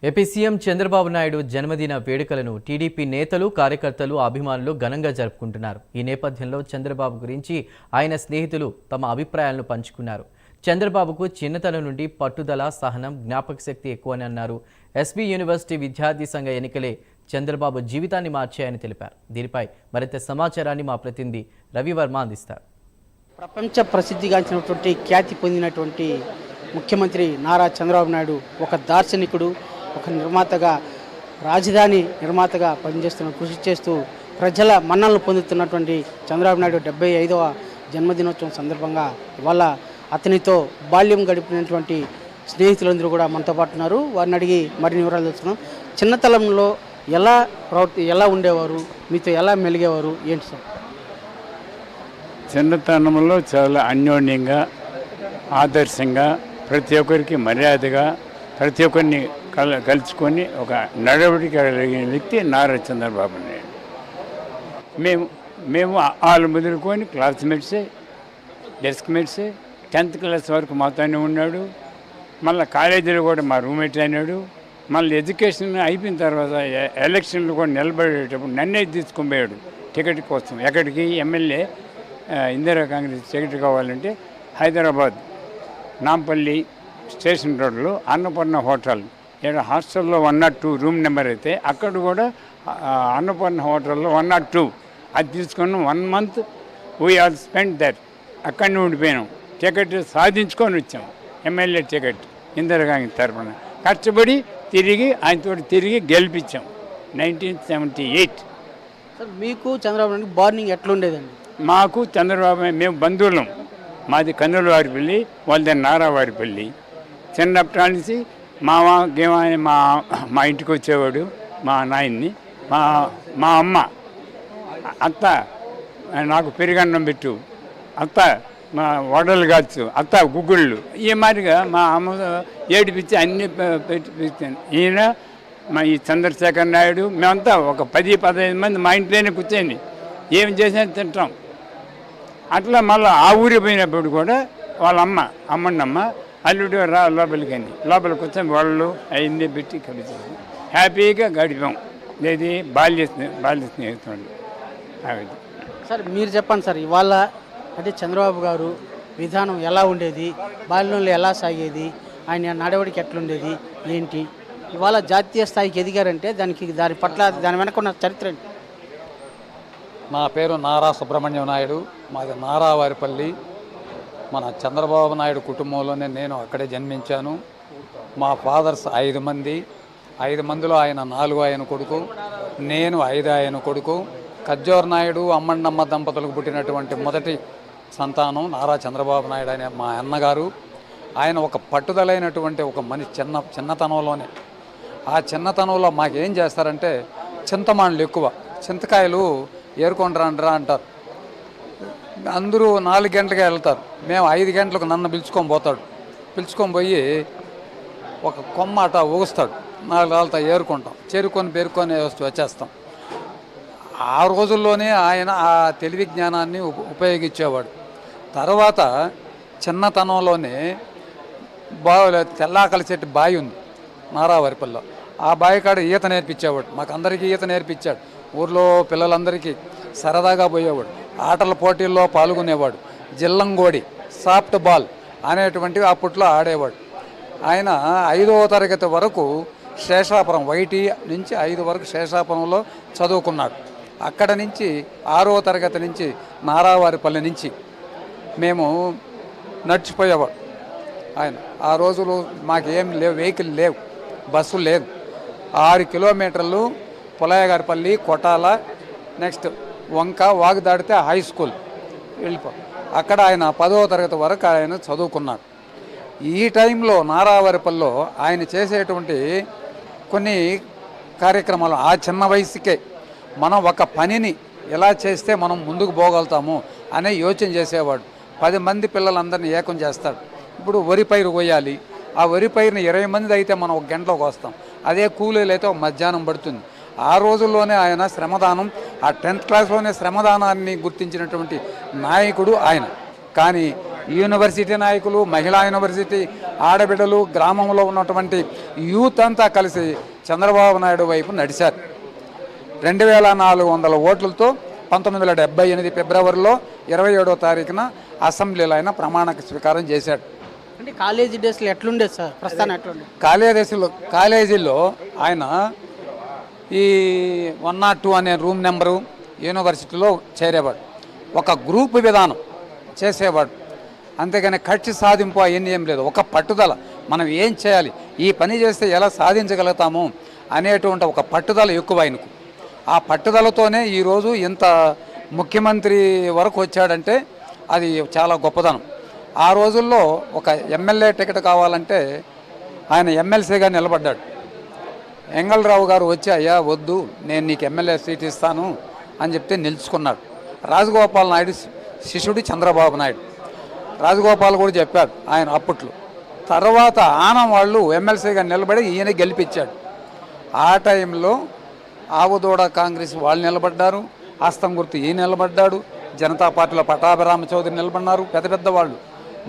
AP CM Chandrababu Naidu జన్మదిన వేడుకలను TDP నేతలు, కార్యకర్తలు, అభిమానులు ఘనంగా జరుపుకుంటున్నారు. ఈ నేపథ్యంలో చంద్రబాబు గురించి ఆయన స్నేహితులు తమ అభిప్రాయాలను పంచుకున్నారు. చంద్రబాబుకు చిన్నతనం నుండి పట్టుదల, సహనం, జ్ఞాపకశక్తి ఎక్కువని అన్నారు. ఎస్బీ యూనివర్సిటీ విద్యార్థి సంఘ ఎన్నికలే చంద్రబాబు జీవితాన్ని మార్చాయని తెలిపారు. దీనిపై మరింత సమాచారాన్ని మా ప్రతినిధి రవివర్మ అందిస్తారు. ప్రపంచ ప్రసిద్ధిగాంచినటువంటి ఖ్యాతి పొందినటువంటి ముఖ్యమంత్రి నారా చంద్రబాబు నాయుడు ఒక దార్శనికుడు, ఒక నిర్మాతగా, రాజధాని నిర్మాతగా పనిచేస్తున్న కృషి చేస్తూ ప్రజల మన్ననలు పొందుతున్నటువంటి చంద్రబాబు నాయుడు 75వ జన్మదినోత్సవం సందర్భంగా ఇవాళ అతనితో బాల్యం గడిపినటువంటి స్నేహితులందరూ కూడా మనతో పాటు ఉన్నారు. వారిని అడిగి మరిన్ని వివరాలు తెలుసుకున్నాం. చిన్నతనంలో ఎలా ఉండేవారు, మీతో ఎలా మెలిగేవారు, ఏంటి సార్? చిన్నతనంలో చాలా అన్యోన్యంగా, ఆదర్శంగా, ప్రతి ఒక్కరికి మర్యాదగా, ప్రతి ఒక్కరిని కలుసుకొని ఒక నడవడిక కలిగిన వ్యక్తి నారా చంద్రబాబు నాయుడు. మేము వాళ్ళు మొదలుకొని క్లాస్మేట్సే, డెస్క్ మేట్సే. 10th క్లాస్ వరకు మాతోనే ఉన్నాడు. మళ్ళీ కాలేజీలో కూడా మా రూమ్మేట్ అయినాడు. మళ్ళీ ఎడ్యుకేషన్ అయిపోయిన తర్వాత ఎలక్షన్లు కూడా నిలబడేటప్పుడు నన్నే తీసుకొని పోయాడు టికెట్ కోసం. ఎక్కడికి? ఎమ్మెల్యే ఇందిరా కాంగ్రెస్ టికెట్ కావాలంటే హైదరాబాద్ నాంపల్లి స్టేషన్ రోడ్లో అన్నపూర్ణ హోటల్, ఇక్కడ హాస్టల్లో 102 రూమ్ నెంబర్ అయితే అక్కడ కూడా అన్నపూర్ణ హోటల్లో 102 అది తీసుకుని 1 month we are spend that. అక్కడనే ఉండిపోయినాం. టికెట్ సాధించుకొని వచ్చాం, ఎమ్మెల్యే టికెట్ ఇందిరా కాంగ్రెస్ తరఫున. కష్టపడి ఆయనతో తిరిగి గెలిపించాం 1978. సార్, మీకు చంద్రబాబు నాయుడు బార్నింగ్ ఎట్లుండేదండి? మాకు చంద్రబాబు, మేము బంధువులం. మాది కందులవారిపల్లి, వాళ్ళది నారావారిపల్లి. చిన్నప్పటి నుంచి మా ఇంటికి వచ్చేవాడు, మా నాయన్ని, మా అమ్మ, అత్త నాకు పెరుగన్నం పెట్టు, అత్త మా వడలు కాచు, అత్త గుగ్గుళ్ళు, ఈ మాదిరిగా మా అమ్మ ఏడిపించి అన్నీ పెట్టిపించాను. ఈయన ఈ చంద్రశేఖర్ నాయుడు, మేమంతా ఒక 10-15 మంది మా ఇంట్లోనే కూర్చొని ఏం చేసినా తింటాం. అట్లా మళ్ళీ ఆ ఊరి పోయినప్పుడు కూడా వాళ్ళ అమ్మన్నమ్మ అల్లుడు లోపలికి వచ్చాం. వాళ్ళు అవన్నీ పెట్టి కలిసి హ్యాపీగా గడిపాం. ఇది బాల్య స్నేహితుడు. సార్, మీరు చెప్పండి సార్, ఇవాళ అంటే చంద్రబాబు గారు విధానం ఎలా ఉండేది, బాల్యంలో ఎలా సాగేది, ఆయన నడవడికి ఎట్లుండేది, ఏంటి? ఇవాళ జాతీయ స్థాయికి ఎదిగారంటే దాని పట్ల దాని వెనక ఉన్న చరిత్ర ఏంటి? నా పేరు నారా సుబ్రహ్మణ్యం నాయుడు, మాది నారావారిపల్లి. మన చంద్రబాబు నాయుడు కుటుంబంలోనే నేను అక్కడే జన్మించాను. మా ఫాదర్స్ 5 మంది. 5 మందిలో ఆయన 4 ఆయన కొడుకు, నేను 5 ఆయన కొడుకు. కజ్జోర్ నాయుడు, అమ్మన్నమ్మ దంపతులకు పుట్టినటువంటి మొదటి సంతానం నారా చంద్రబాబు నాయుడు అనే మా అన్నగారు. ఆయన ఒక పట్టుదలైనటువంటి ఒక మనిషి. చిన్నతనంలోనే ఆ చిన్నతనంలో మాకేం చేస్తారంటే చింతమానులు ఎక్కువ, చింతకాయలు ఏరుకొని రండ్రా అంటారు. అందరూ 4 గంటలకే వెళ్తారు. మేము 5 గంటలకు నన్ను పిలుచుకొని పోయి ఒక కొమ్మ అట ఊగుస్తాడు. 4 రాళ్ళతో ఏరుకుంటాం, పేరుకొని వచ్చేస్తాం. ఆ రోజుల్లోనే ఆయన ఆ తెలివి జ్ఞానాన్ని ఉపయోగించేవాడు. తర్వాత చిన్నతనంలోనే తెల్లాకల చెట్టు బావి ఉంది నారావారిపల్లిలో. ఆ బావి కాడ ఈత నేర్పించేవాడు. మాకు అందరికీ ఈత నేర్పించాడు. ఊర్లో పిల్లలందరికీ సరదాగా పోయేవాడు. ఆటల పోటీల్లో పాల్గొనేవాడు. జిల్లంగోడి, సాఫ్ట్ బాల్ అనేటువంటివి అప్పట్లో ఆడేవాడు. ఆయన 5వ తరగతి వరకు శేషాపురం, వైటి నుంచి 5 వరకు శేషాపురంలో చదువుకున్నాడు. అక్కడ నుంచి 6వ తరగతి నుంచి నారావారిపల్లి నుంచి మేము నడిచిపోయేవాడు. ఆయన ఆ రోజులు మాకేం లేవు, వెహికల్ లేవు, బస్సు లేదు. 6 కిలోమీటర్లు పులయగారిపల్లి, కొటాల, నెక్స్ట్ వంక, వాగు దాటితే హై స్కూల్ అక్కడ ఆయన 10వ తరగతి వరకు ఆయన చదువుకున్నాడు. ఈ టైంలో నారావారిపల్లిలో ఆయన చేసేటువంటి కొన్ని కార్యక్రమాలు, ఆ చిన్న వయసుకే మనం ఒక పనిని ఎలా చేస్తే మనం ముందుకు పోగలుగుతాము అనే యోచన చేసేవాడు. 10 మంది పిల్లలందరినీ ఏకం చేస్తాడు. ఇప్పుడు వరి పైరు కోయాలి. ఆ వరి పైరుని 20 మంది అయితే మనం 1 గంటలోకి వస్తాం. అదే కూలీలు అయితే ఒక మధ్యాహ్నం పడుతుంది. ఆ రోజుల్లోనే ఆయన శ్రమదానం, ఆ 10th క్లాస్లోనే శ్రమదానాన్ని గుర్తించినటువంటి నాయకుడు ఆయన. కానీ యూనివర్సిటీ నాయకులు, మహిళా యూనివర్సిటీ ఆడబిడ్డలు, గ్రామంలో ఉన్నటువంటి యూత్ అంతా కలిసి చంద్రబాబు నాయుడు వైపు నడిచారు. 2400 ఓట్లతో 1978 ఫిబ్రవరిలో 27వ తారీఖున అసెంబ్లీలో ఆయన ప్రమాణ స్వీకారం చేశాడు. అంటే కాలేజీ డేస్లో ఎట్లుండేది సార్, ప్రస్థానం ఎట్లుండే? కాలేజీలో ఆయన ఈ 102 అనే రూమ్ నెంబరు యూనివర్సిటీలో చేరేవాడు. ఒక గ్రూప్ విధానం చేసేవాడు. అంతేగాని కక్ష సాధింపు అవన్నీ ఏం లేదు. ఒక పట్టుదల, మనం ఏం చేయాలి, ఈ పని చేస్తే ఎలా సాధించగలుగుతాము అనేటువంటి ఒక పట్టుదల ఎక్కువ ఆయనకు. ఆ పట్టుదలతోనే ఈరోజు ఇంత ముఖ్యమంత్రి వరకు వచ్చాడంటే అది చాలా గొప్పదనం. ఆ రోజుల్లో ఒక ఎమ్మెల్యే టికెట్ కావాలంటే ఆయన ఎమ్మెల్సీగా నిలబడ్డాడు. ఎంగళరావు గారు వచ్చి, అయ్యా వద్దు, నేను నీకు ఎమ్మెల్యే సీట్ ఇస్తాను అని చెప్తే నిలుచుకున్నాడు. రాజగోపాల్ నాయుడు శిష్యుడు చంద్రబాబు నాయుడు. రాజగోపాల్ కూడా చెప్పాడు ఆయన అప్పట్లో. తర్వాత ఆనం వాళ్ళు ఎమ్మెల్సీగా నిలబడి ఈయన గెలిపించాడు. ఆ టైంలో ఆవుదూడ కాంగ్రెస్ వాళ్ళు నిలబడ్డారు, హస్తం గుర్తు ఈయన నిలబడ్డాడు, జనతా పార్టీలో పటాభిరామ చౌదరి నిలబడినారు, పెద్ద పెద్ద వాళ్ళు.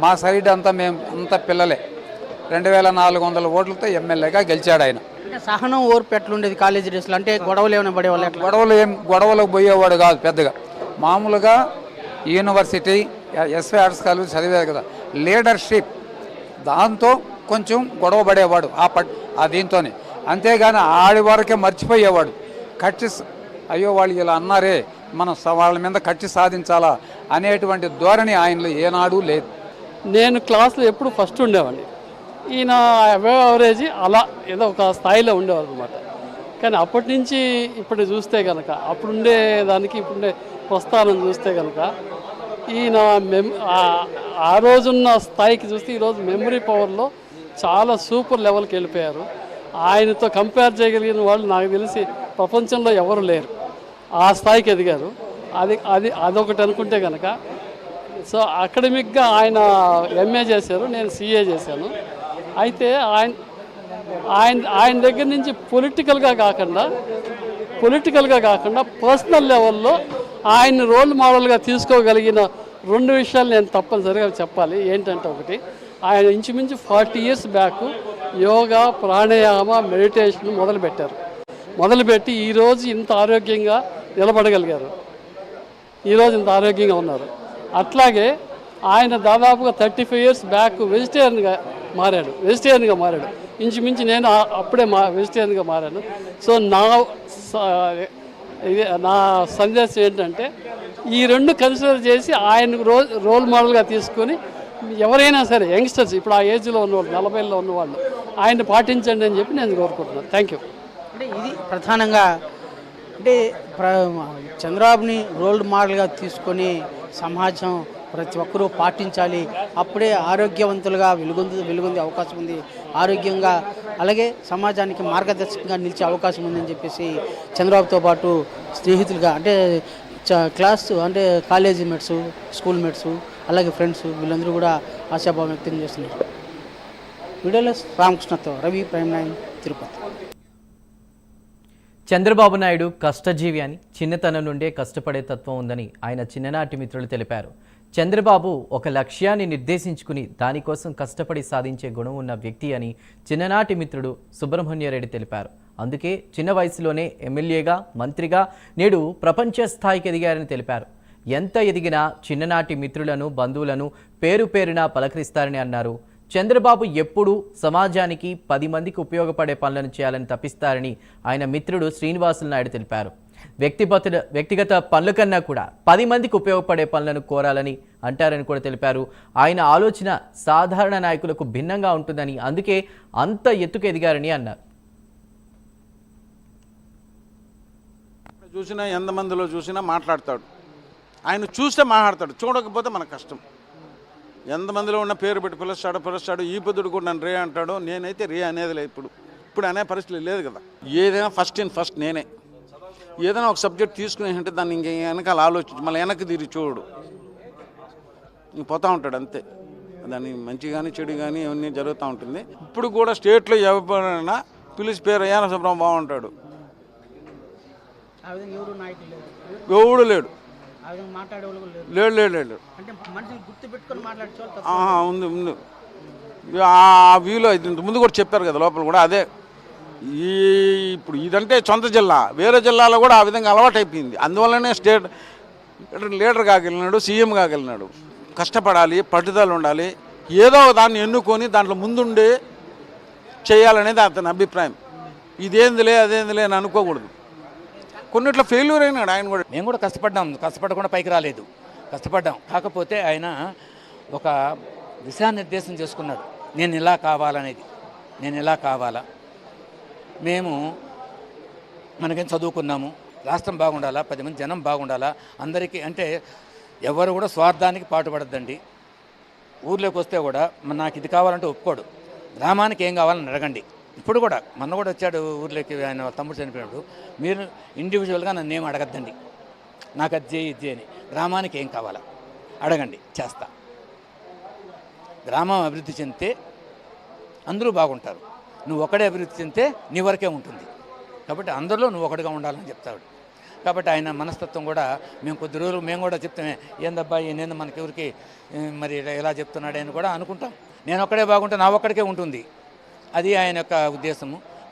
మా సైడ్ అంతా మేము అంత పిల్లలే. 2400 ఓట్లతో ఎమ్మెల్యేగా గెలిచాడు ఆయన. అంటే సహనం ఓర్పు ఎట్లుండేది కాలేజీ డేస్లో? అంటే గొడవలు ఏమైనా పడేవాళ్ళు? ఎట్లా? గొడవలకు పోయేవాడు కాదు పెద్దగా. మామూలుగా యూనివర్సిటీ ఎస్వై ఆర్ట్స్ కాలేజ్ చదివేది కదా, లీడర్షిప్ దాంతో కొంచెం గొడవ పడేవాడు ఆ దీంతోనే. అంతేగాని ఆడి వరకే మర్చిపోయేవాడు. అయ్యో వాళ్ళు ఇలా అన్నారే, మనం వాళ్ళ మీద కక్ష సాధించాలా అనేటువంటి ధోరణి ఆయనలో ఏనాడు లేదు. నేను క్లాస్లో ఎప్పుడు ఫస్ట్ ఉండేవాడిని. ఈయన అబవ్ యావరేజ్ అలా ఏదో ఒక స్థాయిలో ఉండేవారు అనమాట. కానీ అప్పటి నుంచి ఇప్పుడు చూస్తే కనుక, అప్పుడుండే దానికి ఇప్పుడుండే ప్రస్థానం చూస్తే కనుక, ఈయన ఆ రోజున్న స్థాయికి చూస్తే ఈరోజు మెమరీ పవర్లో చాలా సూపర్ లెవెల్కి వెళ్ళిపోయారు. ఆయనతో కంపేర్ చేయగలిగిన వాళ్ళు నాకు తెలిసి ప్రపంచంలో ఎవరు లేరు. ఆ స్థాయికి ఎదిగారు. అదొకటి అనుకుంటే కనుక. సో అకాడమిక్గా ఆయన ఎంఏ చేశారు, నేను సిఏ చేశాను. అయితే ఆయన దగ్గర నుంచి పొలిటికల్గా కాకుండా పర్సనల్ లెవెల్లో ఆయన రోల్ మోడల్గా తీసుకోగలిగిన 2 విషయాలు నేను తప్పనిసరిగా చెప్పాలి. ఏంటంటే, ఒకటి, ఆయన ఇంచుమించు 40 years back yoga, pranayama, meditation మొదలుపెట్టి ఈరోజు ఇంత ఆరోగ్యంగా నిలబడగలిగారు. ఈరోజు ఇంత ఆరోగ్యంగా ఉన్నారు. అట్లాగే ఆయన దాదాపుగా 35 ఇయర్స్ బ్యాక్ వెజిటేరియన్గా మారాడు. ఇంచుమించు నేను అప్పుడే వెజిటేరియన్గా మారాను. సో నా సందేశం ఏంటంటే, ఈ 2 కన్సిడర్ చేసి ఆయన రోల్ మోడల్గా తీసుకొని ఎవరైనా సరే యంగ్స్టర్స్, ఇప్పుడు ఆ ఏజ్లో ఉన్నవాళ్ళు, 40లో ఉన్నవాళ్ళు, ఆయన పాటించండి అని చెప్పి నేను కోరుకుంటున్నాను. Thank you. అంటే ఇది ప్రధానంగా అంటే చంద్రబాబుని రోల్ మోడల్గా తీసుకొని సమాజం ప్రతి ఒక్కరూ పాటించాలి. అప్పుడే ఆరోగ్యవంతులుగా వెలుగొందే అవకాశం ఉంది. ఆరోగ్యంగా అలాగే సమాజానికి మార్గదర్శకంగా నిలిచే అవకాశం ఉందని చెప్పేసి చంద్రబాబుతో పాటు స్నేహితులుగా అంటే అంటే కాలేజీ మేట్స్, స్కూల్ మేట్స్, అలాగే ఫ్రెండ్స్ వీళ్ళందరూ కూడా ఆశాభావం వ్యక్తం చేస్తున్నారు. వీడియోలో రామకృష్ణతో రవి, ప్రైమ్ 9, తిరుపతి. చంద్రబాబు నాయుడు కష్టజీవి అని, చిన్నతనం నుండే కష్టపడే తత్వం ఉందని ఆయన చిన్ననాటి మిత్రులు తెలిపారు. చంద్రబాబు ఒక లక్ష్యాన్ని నిర్దేశించుకుని దానికోసం కష్టపడి సాధించే గుణం ఉన్న వ్యక్తి అని చిన్ననాటి మిత్రుడు సుబ్రహ్మణ్యారెడ్డి తెలిపారు. అందుకే చిన్న వయసులోనే ఎమ్మెల్యేగా, మంత్రిగా నేడు ప్రపంచ స్థాయికి ఎదిగారని తెలిపారు. ఎంత ఎదిగినా చిన్ననాటి మిత్రులను, బంధువులను పేరు పేరున పలకరిస్తారని అన్నారు. చంద్రబాబు ఎప్పుడూ సమాజానికి 10 మందికి ఉపయోగపడే పనులను చేయాలని తప్పిస్తారని ఆయన మిత్రుడు శ్రీనివాసులు నాయుడు తెలిపారు. వ్యక్తిగత పనుల కన్నా కూడా 10 మందికి ఉపయోగపడే పనులను కోరాలని అంటారని కూడా తెలిపారు. ఆయన ఆలోచన సాధారణ నాయకులకు భిన్నంగా ఉంటుందని, అందుకే అంత ఎత్తుకు ఎదిగారని అన్నారు. చూసినా ఎంతమందిలో చూసినా మాట్లాడతాడు. ఆయన చూస్తే మాట్లాడతాడు, చూడకపోతే మన కష్టం. ఎంతమందిలో ఉన్న పేరు పెట్టి పిలుస్తాడు. ఈ పొద్దుడు కూడా నన్ను రే అంటాడు. నేనైతే రే అనేది లేదు. ఇప్పుడు అనే పరిస్థితి లేదు కదా. ఏదైనా ఫస్ట్ నేనే. ఏదైనా ఒక సబ్జెక్ట్ తీసుకునే అంటే దాన్ని ఇంక వెనకాల ఆలోచించి మళ్ళీ వెనక్కి తిరిగి చూడు, ఇంక పోతూ ఉంటాడు అంతే. దాన్ని మంచి కానీ చెడు కానీ ఇవన్నీ జరుగుతూ ఉంటుంది. ఇప్పుడు కూడా స్టేట్లో ఎవరైనా పిలిచి పేరు అయ్యాన సుబ్రహ్మ బాగుంటాడు. ఎవడు లేడు. ఆ విధంగా మాట్లాడే వాళ్ళు కూడా లేరు. లేడు లేడు లేడు అంటే మనిషిని గుర్తు పెట్టుకొని మాట్లాడే ఉంది ఉంది ఆ వ్యూలో ఇంత ముందు కూడా చెప్పారు కదా లోపల కూడా అదే. ఇప్పుడు ఇదంటే సొంత జిల్లా, వేరే జిల్లాలో కూడా ఆ విధంగా అలవాటు అయిపోయింది. అందువల్లనే స్టేట్ లీడర్ కాగలిగినాడు, సీఎం కాగలిగినాడు. కష్టపడాలి, పట్టుదల ఉండాలి, ఏదో దాన్ని ఎన్నుకొని దాంట్లో ముందుండి చేయాలనేది అతని అభిప్రాయం. ఇదేందిలే అదేందిలే అని అనుకోకూడదు. కొన్నిట్లో ఫెయిల్యూర్ అయినాడు ఆయన కూడా. మేము కూడా కష్టపడకుండా పైకి రాలేదు, కష్టపడ్డాం. కాకపోతే ఆయన ఒక దిశానిర్దేశం చేసుకున్నాడు, నేను ఇలా కావాలనేది, నేను ఇలా కావాలా, మేము మనకేం చదువుకున్నాము, రాష్ట్రం బాగుండాలా, 10 మంది జనం బాగుండాలా అందరికీ. అంటే ఎవరు కూడా స్వార్థానికి పాటుపడద్దండి. ఊర్లోకి వస్తే కూడా నాకు ఇది కావాలంటే ఒప్పుకోడు, గ్రామానికి ఏం కావాలని అడగండి. ఇప్పుడు కూడా మొన్న కూడా వచ్చాడు ఊర్లోకి, ఆయన తమ్ముడు చనిపోయినప్పుడు, మీరు ఇండివిజువల్గా నన్ను ఏం అడగద్దండి, నాకు అది చేయి ఇది చేయని, గ్రామానికి ఏం కావాలా అడగండి చేస్తా. గ్రామం అభివృద్ధి చెందితే అందరూ బాగుంటారు, నువ్వు ఒకడే అభివృద్ధి చెందితే నీ వరకే ఉంటుంది. కాబట్టి అందరిలో నువ్వు ఒకటిగా ఉండాలని చెప్తాడు. కాబట్టి ఆయన మనస్తత్వం కూడా మేము కొద్ది రోజులు మేము కూడా చెప్తామే, ఏందబ్బా నేను మనకెవరికి మరి ఎలా చెప్తున్నాడు అని కూడా అనుకుంటాం. నేను ఒక్కడే బాగుంటే నా ఒక్కడికే ఉంటుంది, అది ఆయన యొక్క ఉద్దేశము.